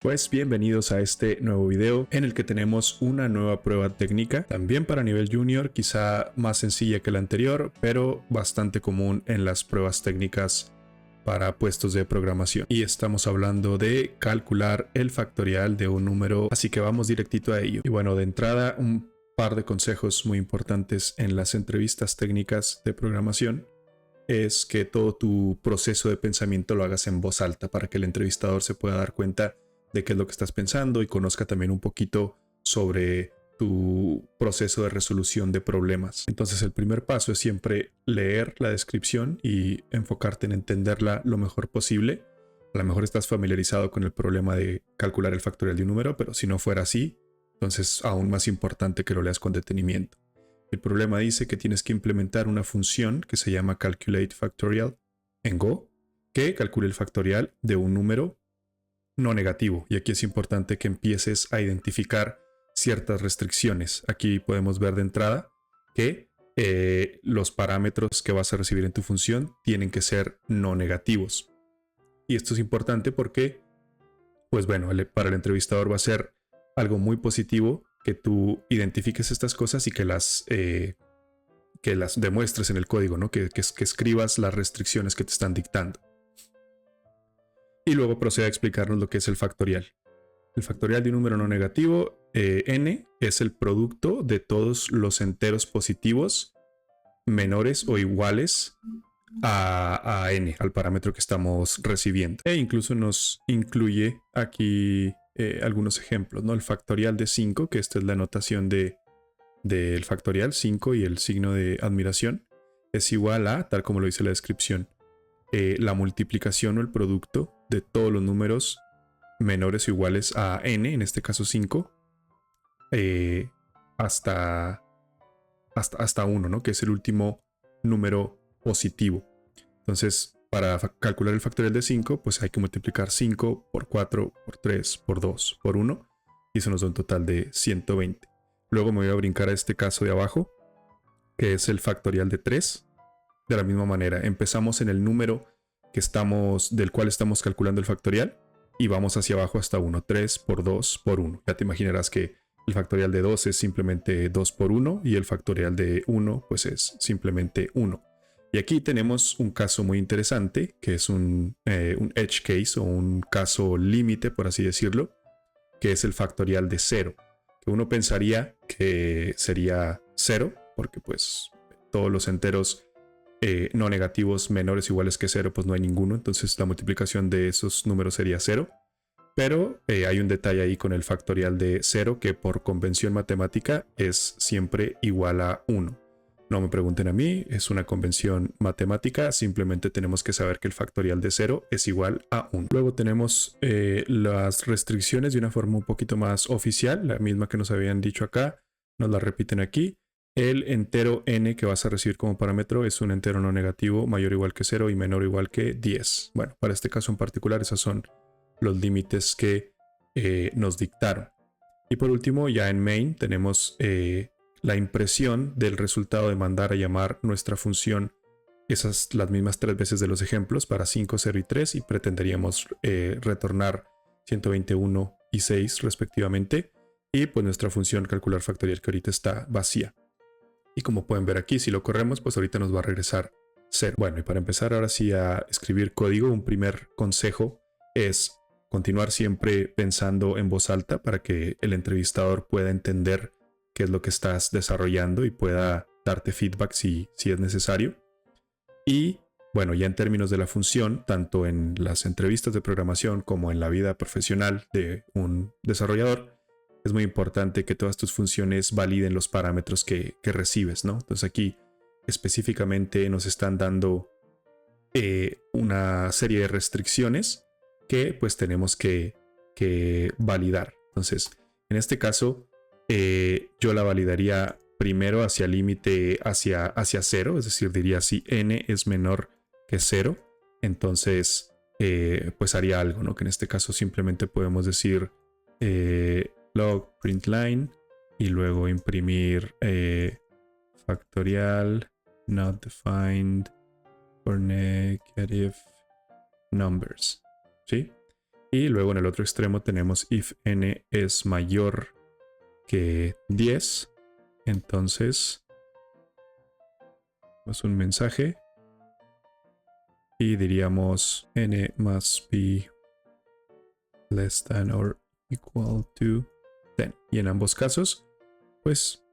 Pues bienvenidos a este nuevo video en el que tenemos una nueva prueba técnica, también para nivel junior, quizá más sencilla que la anterior, pero bastante común en las pruebas técnicas para puestos de programación. Y estamos hablando de calcular el factorial de un número, así que vamos directito a ello. Y bueno, de entrada, un par de consejos muy importantes en las entrevistas técnicas de programación es que todo tu proceso de pensamiento lo hagas en voz alta para que el entrevistador se pueda dar cuenta de qué es lo que estás pensando y conozca también un poquito sobre tu proceso de resolución de problemas. Entonces el primer paso es siempre leer la descripción y enfocarte en entenderla lo mejor posible. A lo mejor estás familiarizado con el problema de calcular el factorial de un número, pero si no fuera así, entonces aún más importante que lo leas con detenimiento. El problema dice que tienes que implementar una función que se llama calculate factorial en Go, que calcule el factorial de un número no negativo. Y aquí es importante que empieces a identificar ciertas restricciones. Aquí podemos ver de entrada que los parámetros que vas a recibir en tu función tienen que ser no negativos. Y esto es importante porque, pues bueno, para el entrevistador va a ser algo muy positivo que tú identifiques estas cosas y que las demuestres en el código, ¿no? Que escribas las restricciones que te están dictando. Y luego procede a explicarnos lo que es el factorial. El factorial de un número no negativo, n, es el producto de todos los enteros positivos menores o iguales a n, al parámetro que estamos recibiendo. E incluso nos incluye aquí algunos ejemplos, ¿no? El factorial de 5, que esta es la notación del factorial 5 y el signo de admiración, es igual a, tal como lo dice la descripción, la multiplicación o el producto de todos los números menores o iguales a n, en este caso 5, hasta 1, ¿no? Que es el último número positivo. Entonces, para calcular el factorial de 5, pues hay que multiplicar 5 por 4, por 3, por 2, por 1, y eso nos da un total de 120. Luego me voy a brincar a este caso de abajo, que es el factorial de 3. De la misma manera, empezamos en el número del cual estamos calculando el factorial y vamos hacia abajo hasta 1. 3 por 2 por 1. Ya te imaginarás que el factorial de 2 es simplemente 2 por 1 y el factorial de 1 pues es simplemente 1. Y aquí tenemos un caso muy interesante, que es un edge case o un caso límite, por así decirlo, que es el factorial de 0. Que uno pensaría que sería 0, porque pues todos los enteros no negativos menores o iguales que 0, pues no hay ninguno. Entonces la multiplicación de esos números sería 0. Pero hay un detalle ahí con el factorial de 0 que por convención matemática es siempre igual a 1. No me pregunten a mí, es una convención matemática, simplemente tenemos que saber que el factorial de 0 es igual a 1. Luego tenemos las restricciones de una forma un poquito más oficial, la misma que nos habían dicho acá, nos la repiten aquí. El entero n que vas a recibir como parámetro es un entero no negativo mayor o igual que 0 y menor o igual que 10. Bueno, para este caso en particular, esos son los límites que nos dictaron. Y por último, ya en main tenemos la impresión del resultado de mandar a llamar nuestra función las mismas 3 veces de los ejemplos para 5, 0 y 3 y pretenderíamos retornar 121 y 6 respectivamente. Y pues nuestra función calcular factorial que ahorita está vacía. Y como pueden ver aquí, si lo corremos, pues ahorita nos va a regresar 0. Bueno, y para empezar ahora sí a escribir código, un primer consejo es continuar siempre pensando en voz alta para que el entrevistador pueda entender qué es lo que estás desarrollando y pueda darte feedback si es necesario. Y bueno, ya en términos de la función, tanto en las entrevistas de programación como en la vida profesional de un desarrollador, es muy importante que todas tus funciones validen los parámetros que recibes, ¿no? Entonces aquí específicamente nos están dando una serie de restricciones que pues tenemos que validar. Entonces, en este caso, yo la validaría primero hacia el límite hacia 0, es decir, diría si n es menor que 0, entonces pues haría algo, ¿no? Que en este caso simplemente podemos decir log println y luego imprimir factorial not defined for negative numbers, ¿sí? Y luego en el otro extremo tenemos if n es mayor que 10. Entonces, es un mensaje y diríamos n must be less than or equal to 10. Y en ambos casos, pues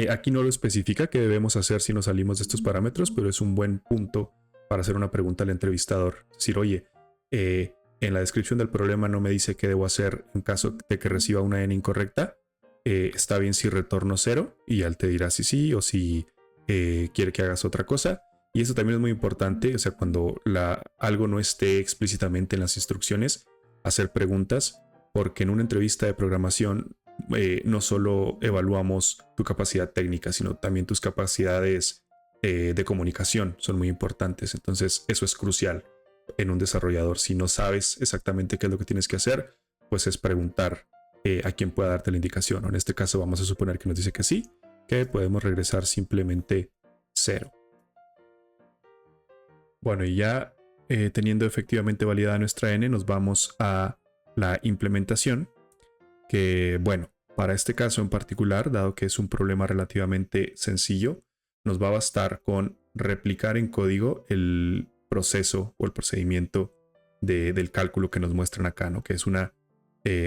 aquí no lo especifica qué debemos hacer si nos salimos de estos parámetros, pero es un buen punto para hacer una pregunta al entrevistador. Es decir, oye, en la descripción del problema no me dice qué debo hacer en caso de que reciba una n incorrecta. Está bien si retorno 0 y él te dirá si sí o si quiere que hagas otra cosa. Y eso también es muy importante, o sea, cuando algo no esté explícitamente en las instrucciones, hacer preguntas, porque en una entrevista de programación no solo evaluamos tu capacidad técnica, sino también tus capacidades de comunicación son muy importantes. Entonces eso es crucial en un desarrollador. Si no sabes exactamente qué es lo que tienes que hacer, pues es preguntar a quien pueda darte la indicación. En este caso vamos a suponer que nos dice que sí, que podemos regresar simplemente 0. Bueno, y ya teniendo efectivamente validada nuestra n, nos vamos a la implementación, que bueno, para este caso en particular, dado que es un problema relativamente sencillo, nos va a bastar con replicar en código el proceso o el procedimiento del cálculo que nos muestran acá, ¿no? Que es una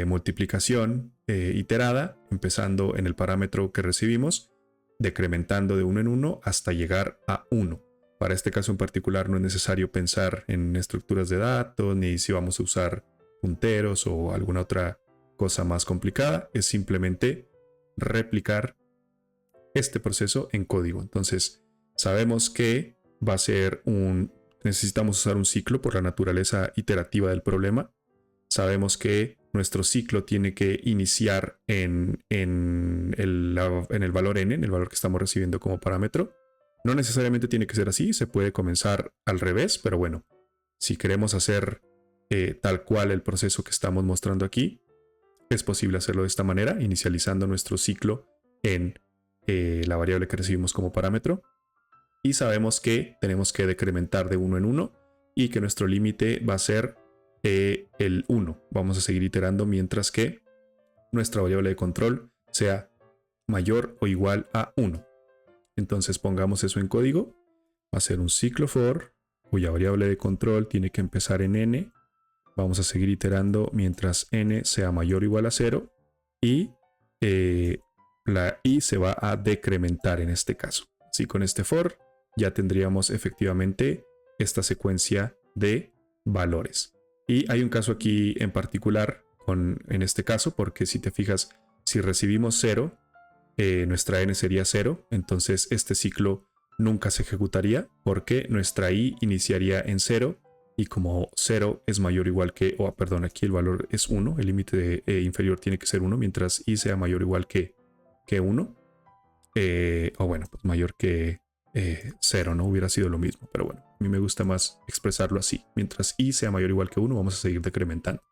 multiplicación iterada, empezando en el parámetro que recibimos, decrementando de 1 en 1 hasta llegar a 1. Para este caso en particular no es necesario pensar en estructuras de datos, ni si vamos a usar punteros o alguna otra cosa más complicada. Es simplemente replicar este proceso en código. Entonces sabemos que va a ser necesitamos usar un ciclo por la naturaleza iterativa del problema. Sabemos que nuestro ciclo tiene que iniciar en el valor n, en el valor que estamos recibiendo como parámetro. No necesariamente tiene que ser así, se puede comenzar al revés, pero bueno, si queremos hacer tal cual el proceso que estamos mostrando aquí, es posible hacerlo de esta manera, inicializando nuestro ciclo en la variable que recibimos como parámetro. Y sabemos que tenemos que decrementar de 1 en 1 y que nuestro límite va a ser el 1. Vamos a seguir iterando mientras que nuestra variable de control sea mayor o igual a 1. Entonces pongamos eso en código. Va a ser un ciclo for cuya variable de control tiene que empezar en n. Vamos a seguir iterando mientras n sea mayor o igual a 0 y la i se va a decrementar en este caso. Así con este for ya tendríamos efectivamente esta secuencia de valores. Y hay un caso aquí en particular en este caso, porque si te fijas, si recibimos 0, nuestra n sería 0, entonces este ciclo nunca se ejecutaría porque nuestra i iniciaría en 0 y como 0 es mayor o igual que, aquí el valor es 1, el límite inferior tiene que ser 1, mientras i sea mayor o igual que 1, pues mayor que 0, ¿no? Hubiera sido lo mismo, pero bueno, a mí me gusta más expresarlo así. Mientras i sea mayor o igual que 1, vamos a seguir decrementando.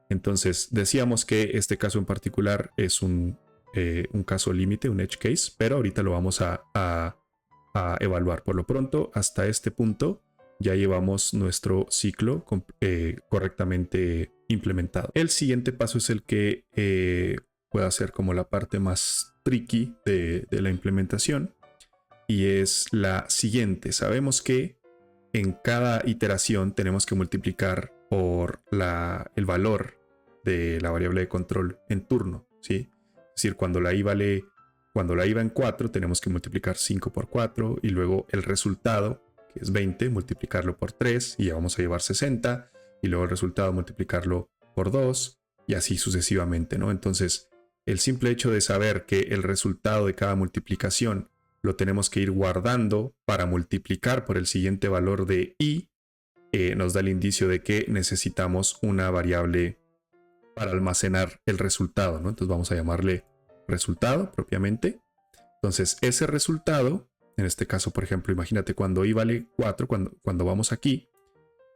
Entonces, decíamos que este caso en particular es un caso límite, un edge case, pero ahorita lo vamos a evaluar. Por lo pronto, hasta este punto, ya llevamos nuestro ciclo correctamente implementado. El siguiente paso es el que puede ser como la parte más tricky de la implementación, y es la siguiente. Sabemos que en cada iteración tenemos que multiplicar por el valor de la variable de control en turno, ¿sí? Es decir, cuando la i va en 4, tenemos que multiplicar 5 por 4 y luego el resultado, que es 20, multiplicarlo por 3 y ya vamos a llevar 60, y luego el resultado multiplicarlo por 2 y así sucesivamente, ¿no? Entonces, el simple hecho de saber que el resultado de cada multiplicación lo tenemos que ir guardando para multiplicar por el siguiente valor de i, nos da el indicio de que necesitamos una variable para almacenar el resultado, ¿no? Entonces vamos a llamarle resultado propiamente. Entonces ese resultado, en este caso, por ejemplo, imagínate cuando i vale 4, cuando vamos aquí,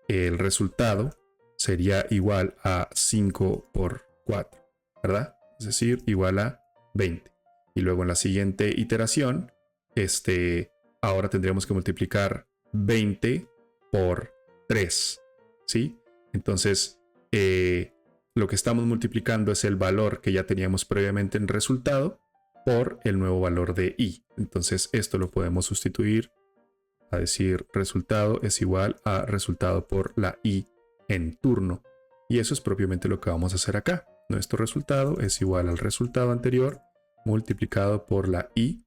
el resultado sería igual a 5 por 4, ¿verdad? Es decir, igual a 20. Y luego en la siguiente iteración, ahora tendríamos que multiplicar 20 por 3, ¿sí? Entonces, lo que estamos multiplicando es el valor que ya teníamos previamente en resultado por el nuevo valor de i. Entonces esto lo podemos sustituir a decir resultado es igual a resultado por la i en turno. Y eso es propiamente lo que vamos a hacer acá. Nuestro resultado es igual al resultado anterior multiplicado por la i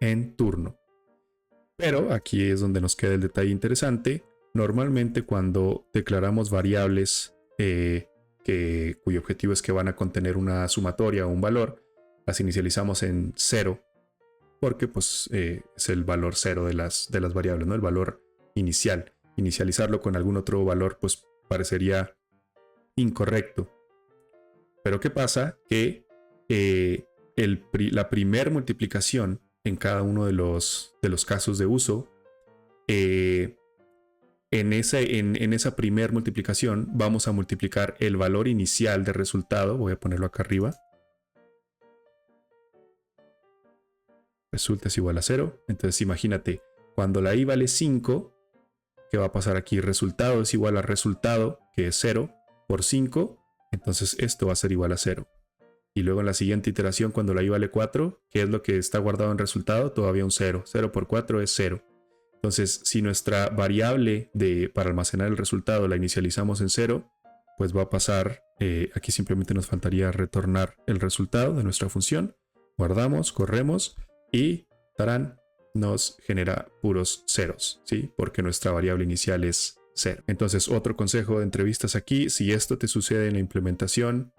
en turno. Pero aquí es donde nos queda el detalle interesante. Normalmente cuando declaramos variables cuyo objetivo es que van a contener una sumatoria o un valor, las inicializamos en 0 porque pues, es el valor 0 de las variables, ¿no? El valor inicial. Inicializarlo con algún otro valor pues parecería incorrecto. Pero ¿qué pasa? Que la primer multiplicación en cada uno de los casos de uso, en esa primer multiplicación vamos a multiplicar el valor inicial de resultado. Voy a ponerlo acá arriba. Resulta es igual a 0. Entonces imagínate, cuando la i vale 5, ¿qué va a pasar aquí? Resultado es igual a resultado, que es 0, por 5. Entonces esto va a ser igual a 0. Y luego en la siguiente iteración, cuando la i vale 4, ¿qué es lo que está guardado en resultado? Todavía un 0. 0 por 4 es 0. Entonces, si nuestra variable para almacenar el resultado la inicializamos en 0, pues va a pasar, aquí simplemente nos faltaría retornar el resultado de nuestra función. Guardamos, corremos y tarán, nos genera puros ceros, ¿sí? Porque nuestra variable inicial es 0. Entonces, otro consejo de entrevistas aquí: si esto te sucede en la implementación,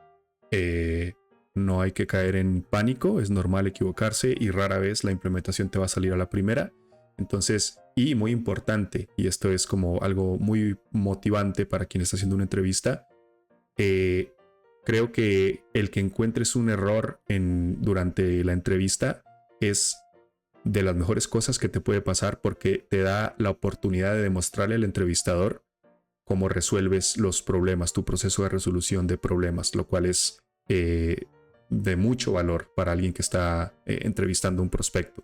no hay que caer en pánico, es normal equivocarse y rara vez la implementación te va a salir a la primera. Entonces, y muy importante, y esto es como algo muy motivante para quien está haciendo una entrevista, creo que el que encuentres un error durante la entrevista es de las mejores cosas que te puede pasar, porque te da la oportunidad de demostrarle al entrevistador cómo resuelves los problemas, tu proceso de resolución de problemas, lo cual es de mucho valor para alguien que está entrevistando a un prospecto.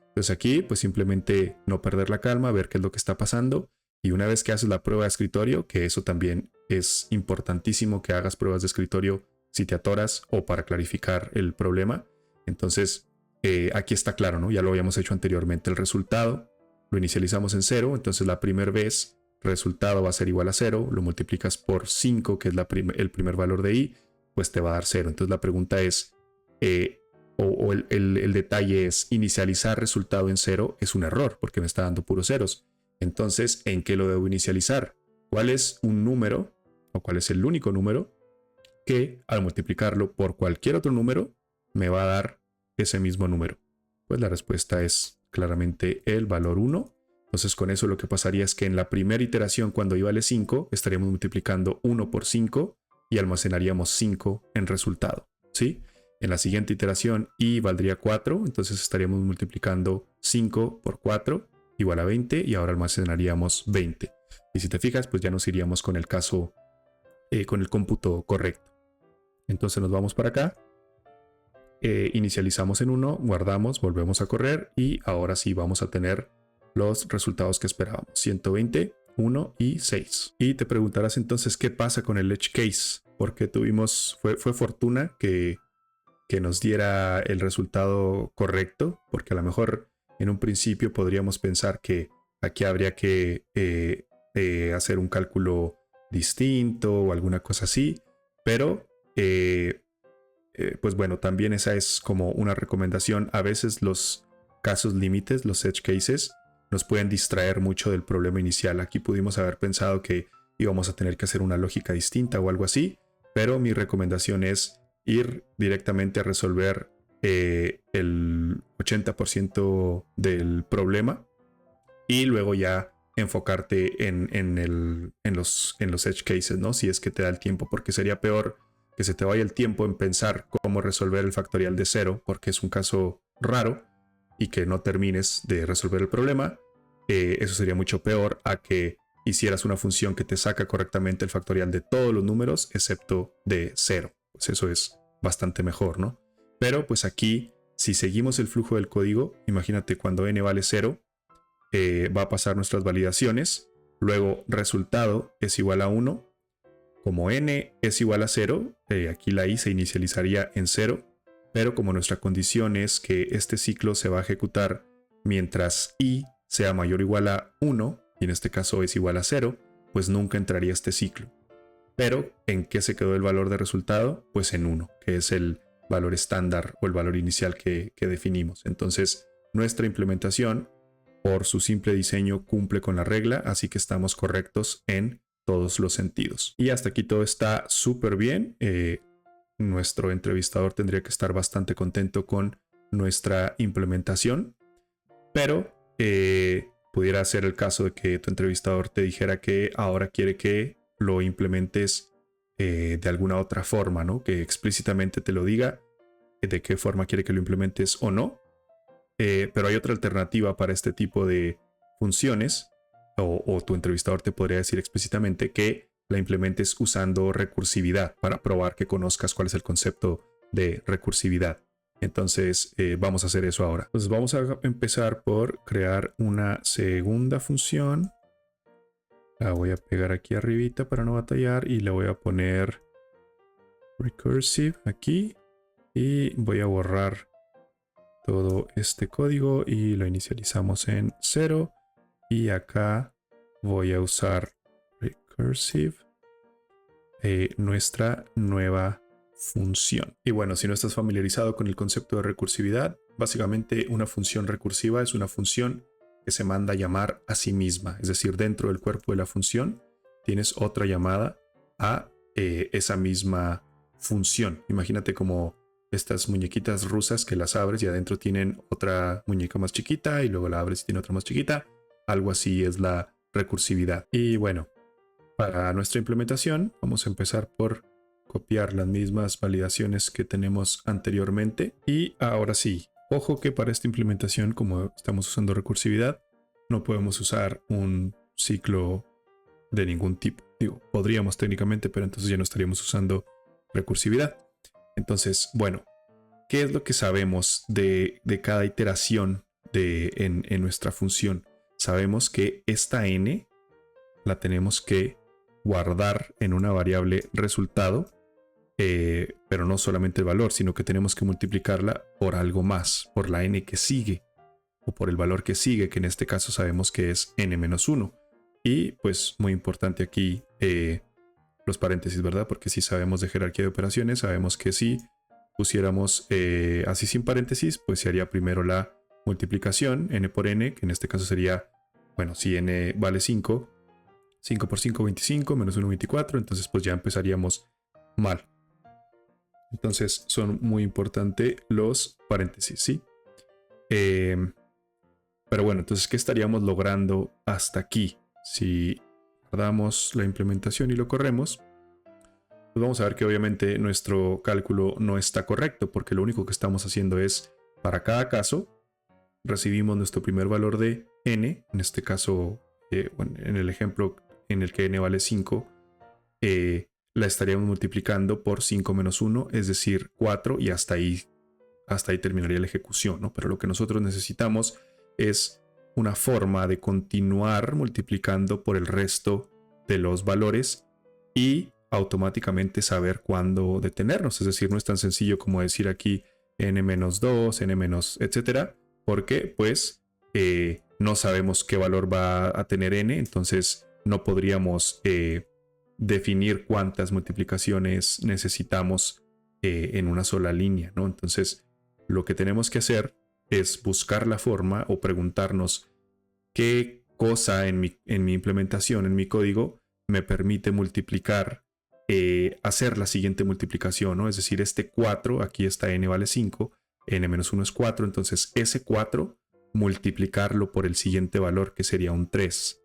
Entonces aquí pues simplemente no perder la calma, ver qué es lo que está pasando, y una vez que haces la prueba de escritorio, que eso también es importantísimo, que hagas pruebas de escritorio si te atoras o para clarificar el problema. Entonces aquí está claro, ¿no? Ya lo habíamos hecho anteriormente. El resultado lo inicializamos en 0, entonces la primera vez resultado va a ser igual a 0, lo multiplicas por 5, que es el primer valor de i, pues te va a dar 0. Entonces la pregunta es, el detalle es, inicializar resultado en 0 es un error porque me está dando puros ceros. Entonces, ¿en qué lo debo inicializar? ¿Cuál es un número o cuál es el único número que al multiplicarlo por cualquier otro número me va a dar ese mismo número? Pues la respuesta es claramente el valor 1. Entonces con eso lo que pasaría es que en la primera iteración, cuando i vale 5, estaríamos multiplicando 1 por 5 y almacenaríamos 5 en resultado, ¿sí? En la siguiente iteración i valdría 4, entonces estaríamos multiplicando 5 por 4 igual a 20 y ahora almacenaríamos 20. Y si te fijas, pues ya nos iríamos con el caso, con el cómputo correcto. Entonces nos vamos para acá, inicializamos en 1, guardamos, volvemos a correr y ahora sí vamos a tener los resultados que esperábamos: 120, 1 y 6. Y te preguntarás entonces qué pasa con el edge case, porque fue fortuna que nos diera el resultado correcto, porque a lo mejor en un principio podríamos pensar que aquí habría que hacer un cálculo distinto o alguna cosa así, pero pues bueno, también esa es como una recomendación. A veces los casos límites, los edge cases, nos pueden distraer mucho del problema inicial. Aquí pudimos haber pensado que íbamos a tener que hacer una lógica distinta o algo así, pero mi recomendación es ir directamente a resolver el 80% del problema y luego ya enfocarte en los edge cases, ¿no? Si es que te da el tiempo, porque sería peor que se te vaya el tiempo en pensar cómo resolver el factorial de 0, porque es un caso raro, y que no termines de resolver el problema. Eso sería mucho peor a que hicieras una función que te saca correctamente el factorial de todos los números excepto de 0. Pues eso es bastante mejor, ¿no? Pero pues aquí, si seguimos el flujo del código, imagínate cuando n vale 0, va a pasar nuestras validaciones, luego resultado es igual a 1, como n es igual a 0, aquí la i se inicializaría en 0, pero como nuestra condición es que este ciclo se va a ejecutar mientras i sea mayor o igual a 1, y en este caso es igual a 0, pues nunca entraría este ciclo. Pero, ¿en qué se quedó el valor de resultado? Pues en 1, que es el valor estándar o el valor inicial que definimos. Entonces, nuestra implementación, por su simple diseño, cumple con la regla, así que estamos correctos en todos los sentidos. Y hasta aquí todo está súper bien. Nuestro entrevistador tendría que estar bastante contento con nuestra implementación, pero pudiera ser el caso de que tu entrevistador te dijera que ahora quiere que lo implementes de alguna otra forma, ¿no? Que explícitamente te lo diga de qué forma quiere que lo implementes o no. Pero hay otra alternativa para este tipo de funciones, o tu entrevistador te podría decir explícitamente que la implementes usando recursividad para probar que conozcas cuál es el concepto de recursividad. Entonces vamos a hacer eso ahora. Entonces vamos a empezar por crear una segunda función. La voy a pegar aquí arribita para no batallar y le voy a poner recursive aquí y voy a borrar todo este código y lo inicializamos en 0 y acá voy a usar recursive, nuestra nueva función. Y bueno, si no estás familiarizado con el concepto de recursividad, básicamente una función recursiva es una función que se manda a llamar a sí misma, es decir, dentro del cuerpo de la función tienes otra llamada a esa misma función. Imagínate como estas muñequitas rusas que las abres y adentro tienen otra muñeca más chiquita y luego la abres y tiene otra más chiquita. Algo así es la recursividad. Y bueno, para nuestra implementación vamos a empezar por copiar las mismas validaciones que tenemos anteriormente. Y ahora sí, ojo que para esta implementación, como estamos usando recursividad, no podemos usar un ciclo de ningún tipo. Digo, podríamos técnicamente, pero entonces ya no estaríamos usando recursividad. Entonces, bueno, ¿qué es lo que sabemos de cada iteración en nuestra función? Sabemos que esta n la tenemos que guardar en una variable resultado, pero no solamente el valor, sino que tenemos que multiplicarla por algo más, por la n que sigue, o por el valor que sigue, que en este caso sabemos que es n-1. Y pues muy importante aquí los paréntesis, ¿verdad? Porque si sabemos de jerarquía de operaciones, sabemos que si pusiéramos así sin paréntesis, pues se haría primero la multiplicación, n por n, que en este caso sería, bueno, si n vale 5, 5 por 5, 25, menos 1, 24, entonces pues ya empezaríamos mal. Entonces son muy importantes los paréntesis, ¿sí? Pero bueno, entonces, ¿qué estaríamos logrando hasta aquí? Si guardamos la implementación y lo corremos, pues vamos a ver que obviamente nuestro cálculo no está correcto, porque lo único que estamos haciendo es, para cada caso, recibimos nuestro primer valor de n, en este caso, bueno, en el ejemplo en el que n vale 5, la estaríamos multiplicando por 5 menos 1, es decir, 4, y hasta ahí terminaría la ejecución, ¿no? Pero lo que nosotros necesitamos es una forma de continuar multiplicando por el resto de los valores y automáticamente saber cuándo detenernos. Es decir, no es tan sencillo como decir aquí n-2, n-, etcétera, porque pues no sabemos qué valor va a tener n, entonces no podríamos definir cuántas multiplicaciones necesitamos en una sola línea, ¿no? Entonces, lo que tenemos que hacer es buscar la forma o preguntarnos qué cosa en mi implementación, en mi código, me permite multiplicar, hacer la siguiente multiplicación, ¿no? Es decir, este 4, aquí está n vale 5, n-1 es 4, entonces ese 4 multiplicarlo por el siguiente valor, que sería un 3.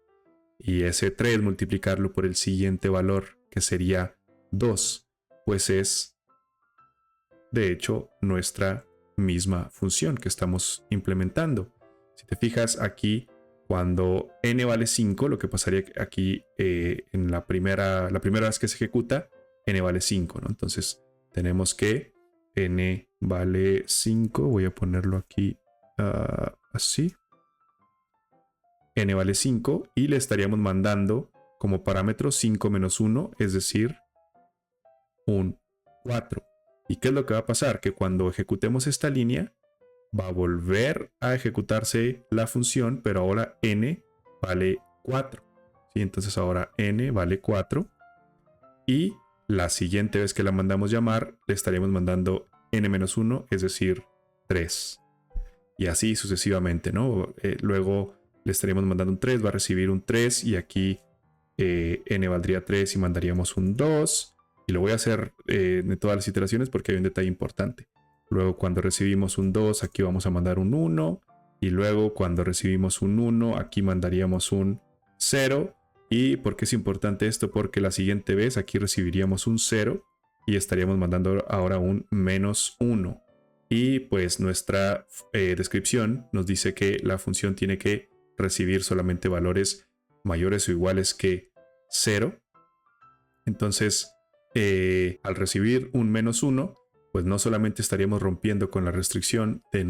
Y ese 3 multiplicarlo por el siguiente valor, que sería 2, pues es, de hecho, nuestra misma función que estamos implementando. Si te fijas aquí, cuando n vale 5, lo que pasaría aquí en la primera vez que se ejecuta, n vale 5, ¿no? Entonces tenemos que n vale 5, voy a ponerlo aquí así. N vale 5 y le estaríamos mandando como parámetro 5 menos 1, es decir, un 4. ¿Y qué es lo que va a pasar? Que cuando ejecutemos esta línea, va a volver a ejecutarse la función, pero ahora n vale 4. ¿Sí? Entonces ahora n vale 4. Y la siguiente vez que la mandamos llamar, le estaremos mandando n-1, es decir, 3. Y así sucesivamente, ¿no? Luego le estaríamos mandando un 3, va a recibir un 3 y aquí n valdría 3 y mandaríamos un 2. Y lo voy a hacer de todas las iteraciones porque hay un detalle importante. Luego cuando recibimos un 2, aquí vamos a mandar un 1. Y luego cuando recibimos un 1, aquí mandaríamos un 0. ¿Y por qué es importante esto? Porque la siguiente vez aquí recibiríamos un 0 y estaríamos mandando ahora un -1. Y pues nuestra descripción nos dice que la función tiene que recibir solamente valores mayores o iguales que 0. Entonces, al recibir un -1, pues no solamente estaríamos rompiendo con la restricción de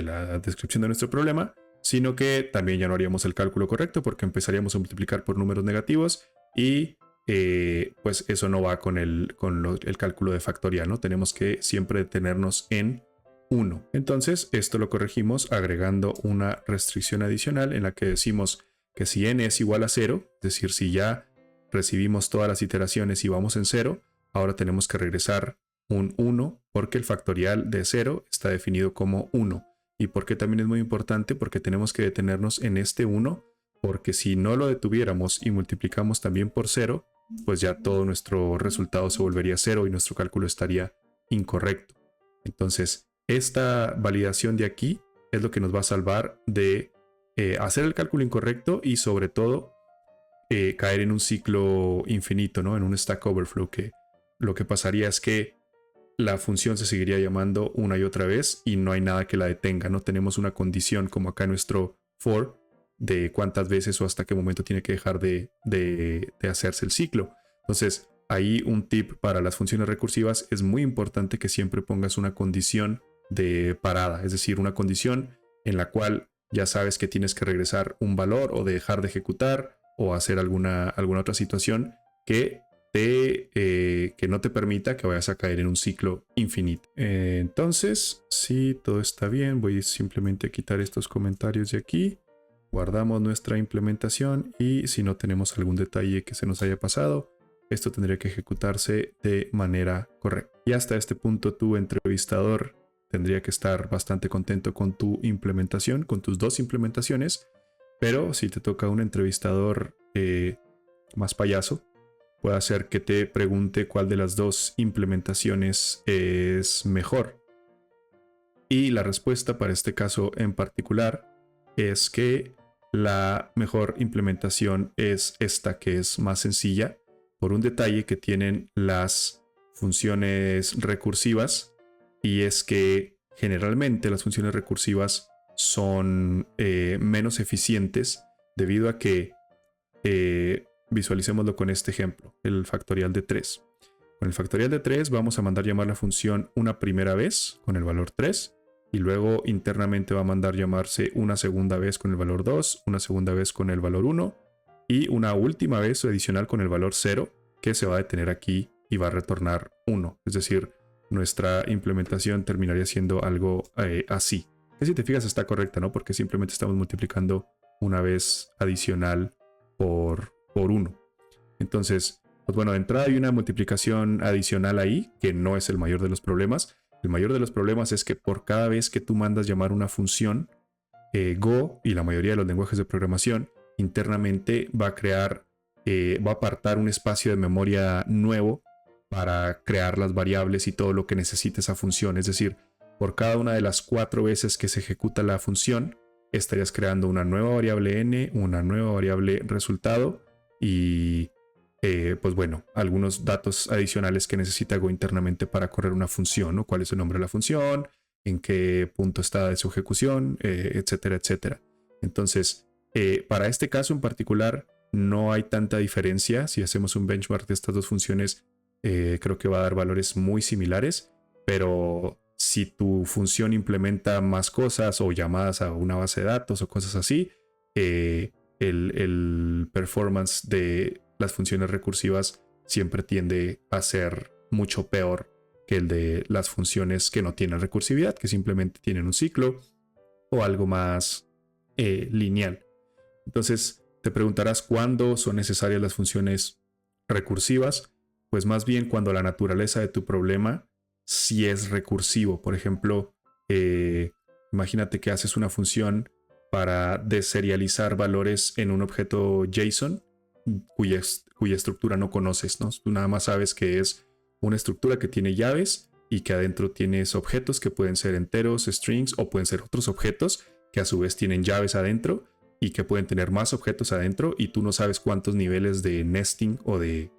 la descripción de nuestro problema, sino que también ya no haríamos el cálculo correcto porque empezaríamos a multiplicar por números negativos y pues eso no va con el cálculo de factorial, ¿no? Tenemos que siempre detenernos en 1. Entonces esto lo corregimos agregando una restricción adicional en la que decimos que si n es igual a 0, es decir, si ya recibimos todas las iteraciones y vamos en 0, ahora tenemos que regresar un 1 porque el factorial de 0 está definido como 1. Y porque también es muy importante porque tenemos que detenernos en este 1, porque si no lo detuviéramos y multiplicamos también por 0, pues ya todo nuestro resultado se volvería 0 y nuestro cálculo estaría incorrecto. Entonces, esta validación de aquí es lo que nos va a salvar de hacer el cálculo incorrecto y sobre todo caer en un ciclo infinito, ¿no? En un Stack Overflow, que lo que pasaría es que la función se seguiría llamando una y otra vez y no hay nada que la detenga. No tenemos una condición como acá en nuestro for de cuántas veces o hasta qué momento tiene que dejar de hacerse el ciclo. Entonces, ahí un tip para las funciones recursivas: es muy importante que siempre pongas una condición de parada, es decir, una condición en la cual ya sabes que tienes que regresar un valor o dejar de ejecutar o hacer alguna otra situación que no te permita que vayas a caer en un ciclo infinito. Entonces, si todo está bien, voy simplemente a quitar estos comentarios de aquí. Guardamos nuestra implementación y si no tenemos algún detalle que se nos haya pasado, esto tendría que ejecutarse de manera correcta. Y hasta este punto tu entrevistador tendría que estar bastante contento con tu implementación, con tus dos implementaciones. Pero si te toca un entrevistador más payaso, puede hacer que te pregunte cuál de las dos implementaciones es mejor. Y la respuesta para este caso en particular es que la mejor implementación es esta, que es más sencilla, por un detalle que tienen las funciones recursivas, y es que generalmente las funciones recursivas son menos eficientes debido a que visualicémoslo con este ejemplo, el factorial de 3. Con el factorial de 3 vamos a mandar llamar la función una primera vez con el valor 3 y luego internamente va a mandar llamarse una segunda vez con el valor 2, una segunda vez con el valor 1 y una última vez adicional con el valor 0, que se va a detener aquí y va a retornar 1. Es decir, nuestra implementación terminaría siendo algo así. Que si te fijas está correcta, ¿no? Porque simplemente estamos multiplicando una vez adicional por 1. Entonces, pues bueno, de entrada hay una multiplicación adicional ahí, que no es el mayor de los problemas. El mayor de los problemas es que por cada vez que tú mandas llamar una función, Go y la mayoría de los lenguajes de programación internamente va a apartar un espacio de memoria nuevo para crear las variables y todo lo que necesite esa función. Es decir, por cada una de las 4 veces que se ejecuta la función, estarías creando una nueva variable n, una nueva variable resultado y pues bueno, algunos datos adicionales que necesita Go internamente para correr una función, ¿no? ¿Cuál es el nombre de la función? ¿En qué punto está de su ejecución? Etcétera, etcétera. Entonces, para este caso en particular, no hay tanta diferencia. Si hacemos un benchmark de estas dos funciones, creo que va a dar valores muy similares, pero si tu función implementa más cosas o llamadas a una base de datos o cosas así, el performance de las funciones recursivas siempre tiende a ser mucho peor que el de las funciones que no tienen recursividad, que simplemente tienen un ciclo o algo más lineal. Entonces te preguntarás cuándo son necesarias las funciones recursivas. Pues más bien cuando la naturaleza de tu problema sí es recursivo. Por ejemplo, imagínate que haces una función para deserializar valores en un objeto JSON cuya estructura no conoces, ¿no? Tú nada más sabes que es una estructura que tiene llaves y que adentro tienes objetos que pueden ser enteros, strings o pueden ser otros objetos que a su vez tienen llaves adentro y que pueden tener más objetos adentro y tú no sabes cuántos niveles de nesting o de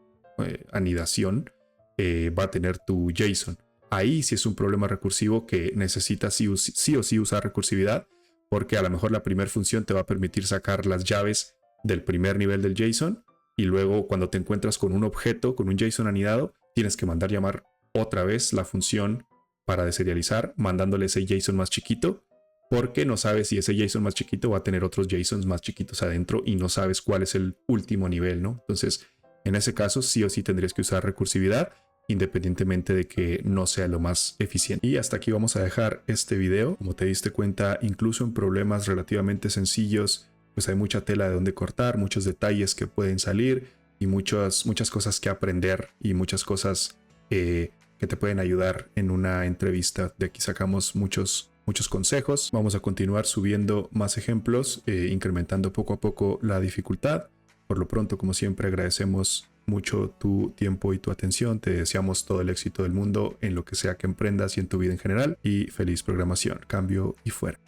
anidación va a tener tu JSON. Ahí sí es un problema recursivo que necesita sí o sí usar recursividad, porque a lo mejor la primera función te va a permitir sacar las llaves del primer nivel del JSON y luego cuando te encuentras con un objeto, con un JSON anidado, tienes que mandar llamar otra vez la función para deserializar, mandándole ese JSON más chiquito, porque no sabes si ese JSON más chiquito va a tener otros JSONs más chiquitos adentro y no sabes cuál es el último nivel, ¿no? Entonces, en ese caso, sí o sí tendrías que usar recursividad, independientemente de que no sea lo más eficiente. Y hasta aquí vamos a dejar este video. Como te diste cuenta, incluso en problemas relativamente sencillos, pues hay mucha tela de donde cortar, muchos detalles que pueden salir y muchas cosas que aprender y muchas cosas que te pueden ayudar en una entrevista. De aquí sacamos muchos consejos. Vamos a continuar subiendo más ejemplos, incrementando poco a poco la dificultad. Por lo pronto, como siempre, agradecemos mucho tu tiempo y tu atención. Te deseamos todo el éxito del mundo en lo que sea que emprendas y en tu vida en general. Y feliz programación. Cambio y fuera.